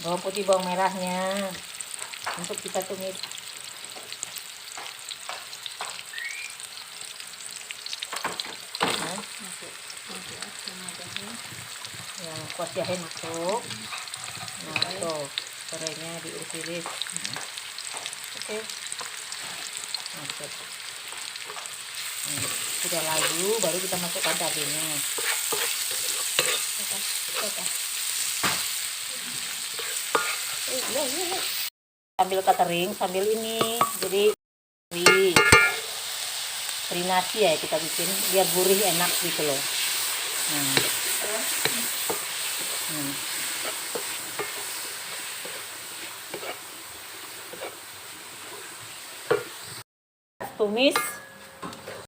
bawang putih, bawang merahnya untuk kita tumis. Yang kuas jahe masuk. Nah, tuh serainya diiris-iris. Oke. Masuk. Sudah lalu baru kita masukkan cabenya. Sambil catering, sambil ini, jadi terinasi ya kita bikin biar gurih enak gitu loh. Tumis